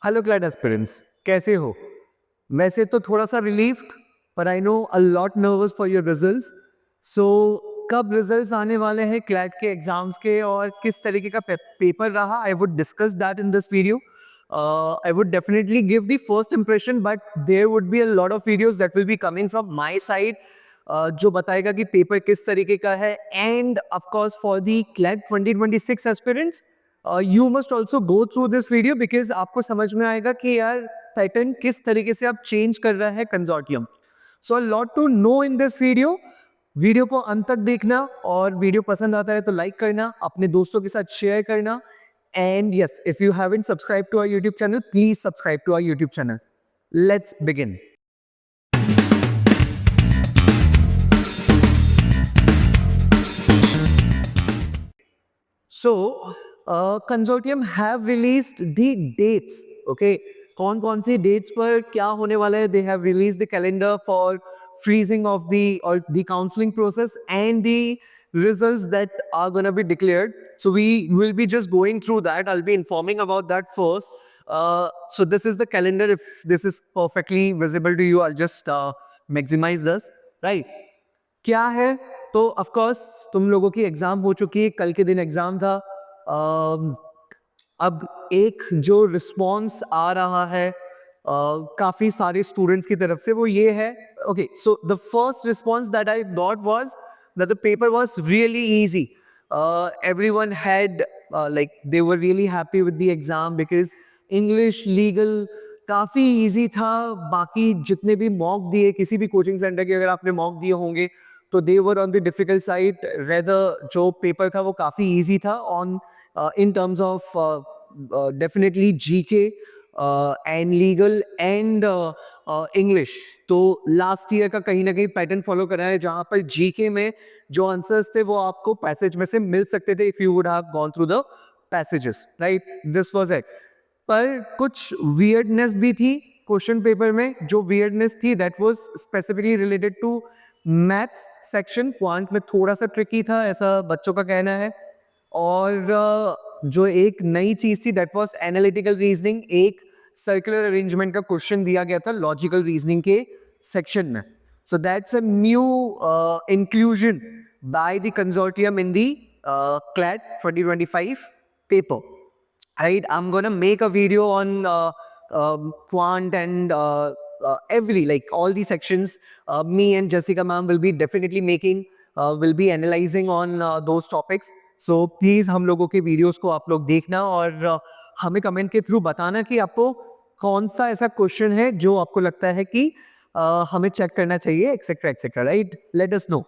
Hello Clyde aspirants, कैसे हो? वैसे तो थोड़ा सा रिलीव्ड, पर I know a lot nervous for your results. So कब रिजल्ट्स आने वाले हैं क्लैट के एग्जाम्स के और किस तरीके का पेपर रहा, I would discuss that in this video. I would definitely give the first impression, but there would be a lot of videos that will be coming from my side, जो बताएगा कि paper किस तरीके का है. And of course for the CLAT 2026 aspirants, you must also go through this video because आपको समझ में आएगा कि यार पैटर्न किस तरीके से आप चेंज कर रहा है consortium. So a lot to know in this video. Video को अंत तक देखना, और वीडियो पसंद आता है तो लाइक करना, अपने दोस्तों के साथ शेयर करना. And yes, if you haven't subscribe to our YouTube channel, please subscribe to our YouTube channel. Let's begin. So, consortium have released the dates. Okay, कौन कौन सी डेट्स पर क्या होने वाला है. They have release the calendar for freezing of the counseling process and the results that are going to be declared. So we will be just going through that. I'll be informing about that first. So this is the calendar. If this is perfectly visible to you, I'll just maximize this. Right? क्या है? तो of course तुम लोगों की exam हो चुकी है, कल के दिन एग्जाम था. अम, अब एक जो रिस्पॉन्स आ रहा है काफी सारे स्टूडेंट्स की तरफ से, वो ये है. Okay, so the first response that I got was that the paper was really easy. Everyone had like they were really happy with the exam because English legal काफी इजी था. बाकी जितने भी मॉक दिए किसी भी कोचिंग सेंटर के, अगर आपने मॉक दिए होंगे तो they were on the difficult side. Rather जो पेपर था वो काफी इजी था on in terms of definitely GK and legal and English. तो लास्ट ईयर का कहीं ना कहीं पैटर्न फॉलो करा है, जहां पर जीके में जो आंसर्स थे वो आपको पैसेज में से मिल सकते थे if you would have gone through the passages. Right, this was it. पर कुछ वियर्डनेस भी थी क्वेश्चन पेपर में. जो वियर्डनेस थी that was specifically related to maths section. Quant में थोड़ा सा ट्रिकी था, ऐसा बच्चों का कहना है. और जो एक नई चीज थी दैट वाज एनालिटिकल रीजनिंग. एक सर्कुलर अरेंजमेंट का क्वेश्चन दिया गया था लॉजिकल रीजनिंग के सेक्शन में. So that's a new inclusion by the consortium in the CLAT 2025 paper. Right, I'm gonna make a video on quant and every, like all the sections. Me and Jessica ma'am will be definitely making, will be analyzing on those topics. So please हम लोगों के videos को आप लोग देखना, और हमें comment के through बताना कि आपको कौन सा ऐसा question है जो आपको लगता है कि हमें check करना चाहिए, etc etc. Right, let us know.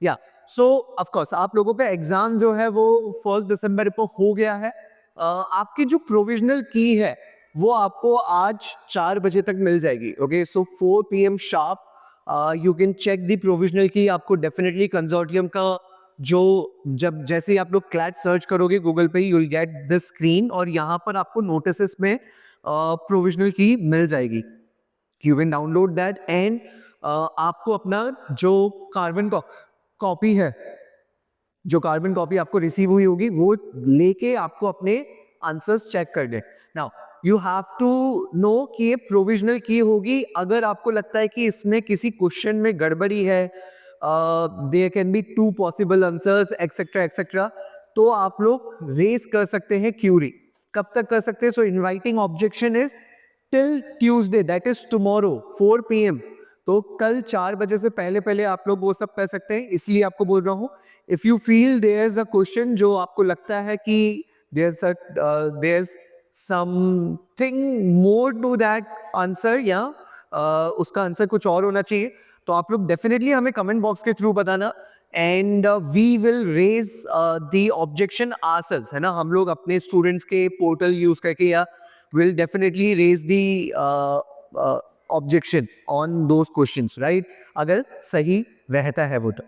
Yeah, so of course आप लोगों का एग्जाम जो है वो 1 दिसंबर को हो गया है. आपकी जो प्रोविजनल की है वो आपको आज 4 बजे तक मिल जाएगी. Okay, so 4 PM sharp you can check the provisional key. आपको डेफिनेटली कंसोर्टियम का जो, जब जैसे ही आप लोग क्लैट सर्च करोगे गूगल पे, you will get this screen, और यहाँ पर आपको नोटिस में प्रोविजनल की मिल जाएगी. You can download that and आपको अपना जो कार्बन कॉपी है, जो कार्बन कॉपी आपको रिसीव हुई होगी, वो लेके आपको अपने आंसर्स चेक कर दे. Now you have to know कि ये प्रोविजनल की होगी. अगर आपको लगता है कि इसमें किसी क्वेश्चन में गड़बड़ी है, there can be 2 possible answers etcetera etcetera, तो आप लोग रेज कर सकते हैं क्यूरी. कब तक कर सकते हैं? So inviting objection is till Tuesday, that is tomorrow 4 PM. तो कल 4 बजे से पहले पहले आप लोग वो सब कर सकते हैं. इसलिए आपको बोल रहा हूँ, if you feel there is a question जो आपको लगता है कि there is something more to that answer, या उसका आंसर कुछ और होना चाहिए, तो आप लोग डेफिनेटली हमें कमेंट बॉक्स के थ्रू बताना. And we will raise the objection ourselves, है ना. हम लोग अपने स्टूडेंट्स के पोर्टल यूज करके, या will definitely raise the objection on those questions. Right, अगर सही रहता है वो तो.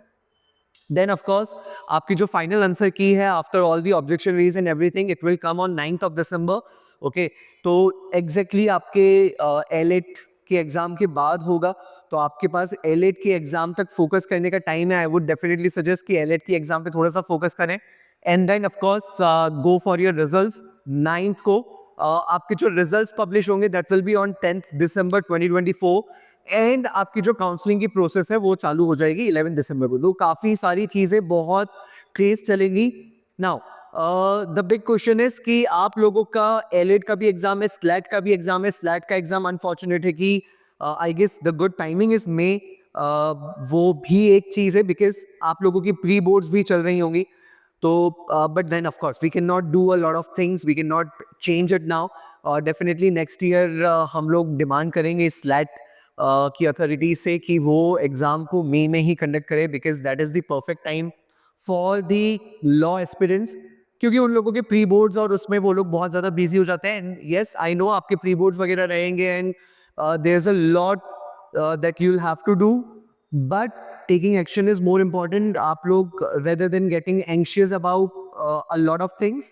देन ऑफ कोर्स आपकी जो फाइनल आंसर की है after all the objection raise and everything, it will come on 9th of December. Okay, तो एग्जैक्टली आपके एलेट के एग्जाम के बाद होगा, तो आपके पास एलेट के एग्जाम तक फोकस करने का टाइम है. आई वुड डेफिनेटली सजेस्ट कि एलेट के एग्जाम पे थोड़ा सा फोकस करें. And then of course go for your results 9th को. आपके जो रिजल्ट्स पब्लिश होंगे that will be on 10th December 2024 and आपकी जो काउंसलिंग की प्रोसेस है वो चालू हो जाएगी 11 दिसंबर को। तो काफ़ी सारी चीज़ें बहुत क्रेज चलेंगी। Now the big question is कि आप लोगों का एलिट का भी एग्जाम है, स्लैट का भी एग्जाम है। स्लैट का एग्जाम अनफॉर्चुनेट है कि I guess the good timing is May, वो भी एक चीज़ है बिकॉज आप लोगों की प्री बोर्ड्स भी चल रही होंगी। तो but then of course we can not do a lot of things, we can not change it now. और डेफिनेटली नेक्स्ट ईयर हम लोग डिमांड करेंगे स्लैट की अथॉरिटी से कि वो एग्ज़ाम को मई में ही कंडक्ट करे because that is the perfect time for the law aspirants, क्योंकि उन लोगों के प्री बोर्ड्स और उसमें वो लोग बहुत ज़्यादा बिजी हो जाते हैं। एंड येस आई नो आपके प्री बोर्ड्स वगैरह रहेंगे and there is a lot that you will have to do, but taking action is more important. आप लोग rather than getting anxious about a lot of things,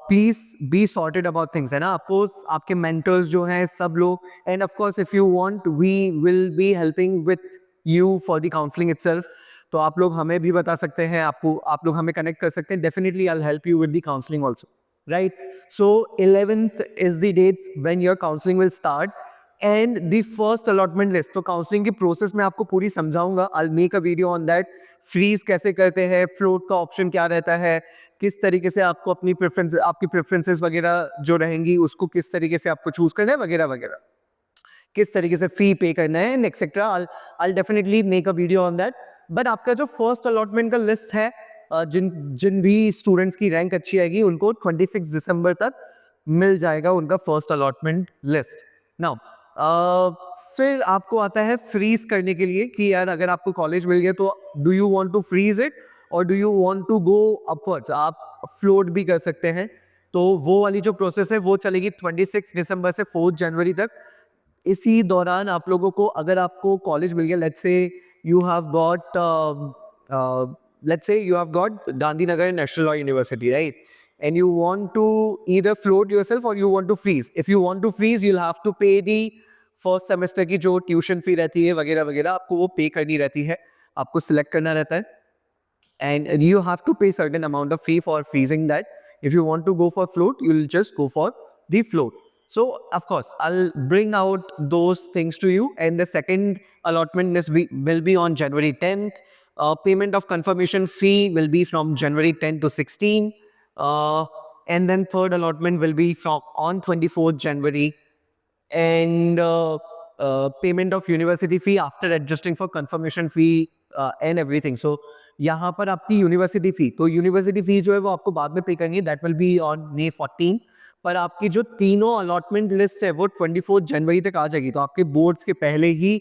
please be sorted about things, है ना। आपको आपके mentors जो हैं सब लोग, and of course if you want we will be helping with you for the counseling itself. तो आप लोग हमें भी बता सकते हैं, आप लोग हमें connect कर सकते हैं। Definitely I'll help you with the counseling also, right? So 11th is the date when your counseling will start. And the first allotment list, तो काउंसलिंग की प्रोसेस में आपको पूरी समझाऊंगा। I make a video on that. Freeze कैसे करते हैं, float का ऑप्शन क्या रहता है, किस तरीके से आपको अपनी आपकी प्रेफरेंसेस वगैरह जो रहेंगी उसको किस तरीके से आपको चूज करना है वगैरह वगैरह, किस तरीके से फी पे करना है and etcetera. I definitely make a video on that. But आपका जो फर्स्ट अलॉटमेंट का लिस्ट है, जिन जिन भी स्टूडेंट्स की रैंक अच्छी आएगी उनको 26 दिसंबर तक मिल जाएगा उनका फर्स्ट अलॉटमेंट लिस्ट। नाउ फिर आपको आता है फ्रीज करने के लिए कि यार अगर आपको कॉलेज मिल गया तो do you want to freeze it और do you want to go upwards, आप फ्लोट भी कर सकते हैं। तो वो वाली जो प्रोसेस है वो चलेगी 26 दिसंबर से 4 जनवरी तक। इसी दौरान आप लोगों को, अगर आपको कॉलेज मिल गया, let's say you have got Gandhinagar national law university, right, and you want to either float yourself or you want to freeze. If you want to freeze, you'll have to pay the first semester की जो tuition fee रहती है वगैरह वगैरह, आपको वो पे करनी रहती है, आपको सिलेक्ट करना रहता है and you have to pay certain amount of fee for freezing that. If you want to go for float, you'll just go for the float. So of course I'll bring out those things to you, and the second allotment will be on January 10th. Payment of confirmation fee will be from January 10 to 16. And then third allotment will be from on 24th January, and payment of university fee after adjusting for confirmation fee and everything. So यहाँ पर आपकी university फी, तो university फी जो है वो आपको बाद में पे करनी है, that will be on May 14। पर आपकी जो तीनों अलॉटमेंट लिस्ट है वो 24 जनवरी तक आ जाएगी, तो आपके बोर्ड्स के पहले ही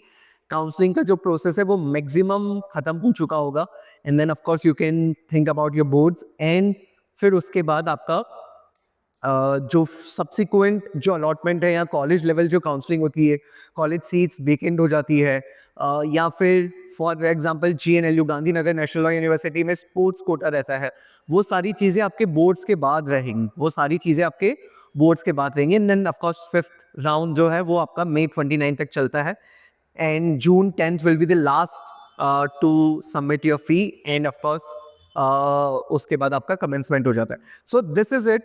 काउंसलिंग का जो प्रोसेस है वो मैक्सिमम खत्म हो चुका होगा। And then of course you can think about your boards, and फिर उसके बाद आपका जो सब्सिक्वेंट जो अलॉटमेंट है या कॉलेज लेवल जो काउंसलिंग होती है, कॉलेज सीट्स वेकेंट हो जाती है, या फिर for example GNLU Gandhinagar national law university में स्पोर्ट्स कोटा रहता है, वो सारी चीज़ें आपके बोर्ड्स के बाद रहेंगी, वो सारी चीज़ें आपके बोर्ड्स के बाद रहेंगी। And then of course fifth round जो है वो आपका May 29 तक चलता है, and June 10th will be the last to submit your fee, and of course उसके बाद आपका कमेंसमेंट हो जाता है। So this is it.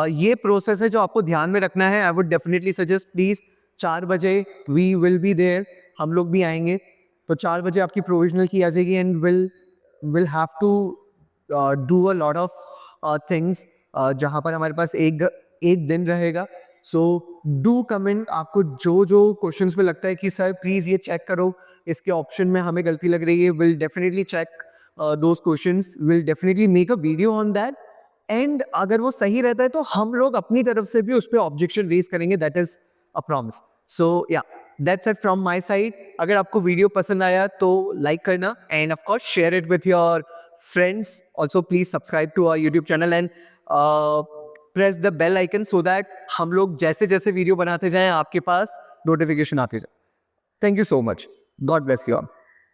ये प्रोसेस है जो आपको ध्यान में रखना है। I would definitely suggest please 4 बजे वी विल बी देयर, हम लोग भी आएंगे, तो 4 बजे आपकी प्रोविजनल की आ जाएगी, and will have to do a lot of things, जहाँ पर हमारे पास एक दिन रहेगा। सो डू कमेंट, आपको जो जो क्वेश्चंस में लगता है कि सर प्लीज़ ये चेक करो, इसके ऑप्शन में हमें गलती लग रही है, will definitely check those questions, will definitely make a video on that, and अगर वो सही रहता है तो हम लोग अपनी तरफ से भी उस पर ऑब्जेक्शन रेज करेंगे, that is a promise. So yeah that's it from my side. अगर आपको वीडियो पसंद आया तो लाइक करना, and of course share it with your friends. Also please subscribe to our YouTube channel and press the bell icon so that हम लोग जैसे जैसे वीडियो बनाते जाएं आपके पास नोटिफिकेशन आते जाए। Thank you so much, God bless you all.